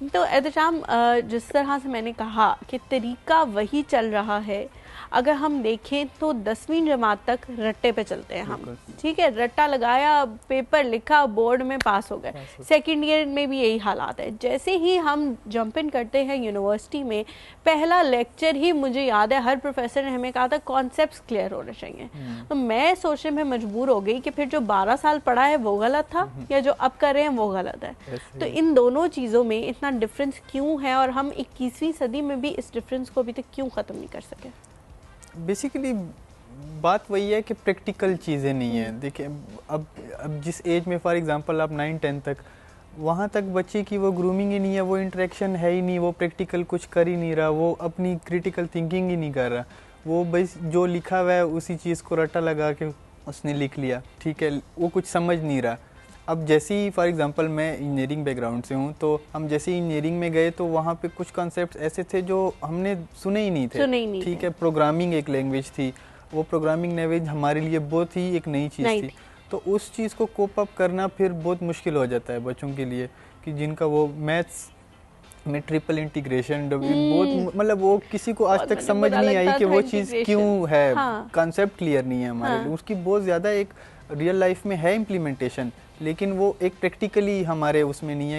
तो एहतशाम, जिस तरह से मैंने कहा कि तरीका वही चल रहा है, अगर हम देखें तो 10वीं जमात तक रट्टे पे चलते हैं हम, ठीक है, रट्टा लगाया, पेपर लिखा, बोर्ड में पास हो गए। सेकेंड ईयर में भी यही हालात है। जैसे ही हम जंप इन करते हैं यूनिवर्सिटी में, पहला लेक्चर ही मुझे याद है हर प्रोफेसर ने हमें कहा था कॉन्सेप्ट्स क्लियर होने चाहिए। तो मैं सोचने में मजबूर हो गई कि फिर जो 12 साल पढ़ा है वो गलत था या जो अब कर रहे हैं वो गलत है। तो इन दोनों चीज़ों में इतना डिफरेंस क्यों है और हम 21वीं सदी में भी इस डिफरेंस को अभी तक क्यों ख़त्म नहीं कर सके? बेसिकली बात वही है कि प्रैक्टिकल चीज़ें नहीं है। देखिए अब जिस एज में फॉर एग्जांपल आप 9-10 तक, वहाँ तक बच्चे की वो ग्रूमिंग ही नहीं है, वो इंटरेक्शन है ही नहीं, वो प्रैक्टिकल कुछ कर ही नहीं रहा, वो अपनी क्रिटिकल थिंकिंग ही नहीं कर रहा, वो बस जो लिखा हुआ है उसी चीज़ को रट्टा लगा के उसने लिख लिया, ठीक है, वो कुछ समझ नहीं रहा। अब जैसे ही फॉर एग्जांपल मैं इंजीनियरिंग बैकग्राउंड से हूँ, तो हम जैसे ही इंजीनियरिंग में गए तो वहाँ पे कुछ कॉन्सेप्ट्स ऐसे थे जो हमने सुने ही नहीं थे, ठीक है। प्रोग्रामिंग एक लैंग्वेज थी, वो प्रोग्रामिंग लैंग्वेज हमारे लिए बहुत ही एक नई चीज़ थी। तो उस चीज़ को कोप अप करना फिर बहुत मुश्किल हो जाता है बच्चों के लिए, कि जिनका वो मैथ्स में ट्रिपल इंटीग्रेशन बहुत, मतलब वो किसी को आज तक समझ नहीं आई कि वो चीज़ क्यों है, कॉन्सेप्ट क्लियर नहीं है हमारे लिए। उसकी बहुत ज़्यादा एक रियल लाइफ में है इम्प्लीमेंटेशन, लेकिन वो एक प्रैक्टिकली हमारे उसमें नहीं है।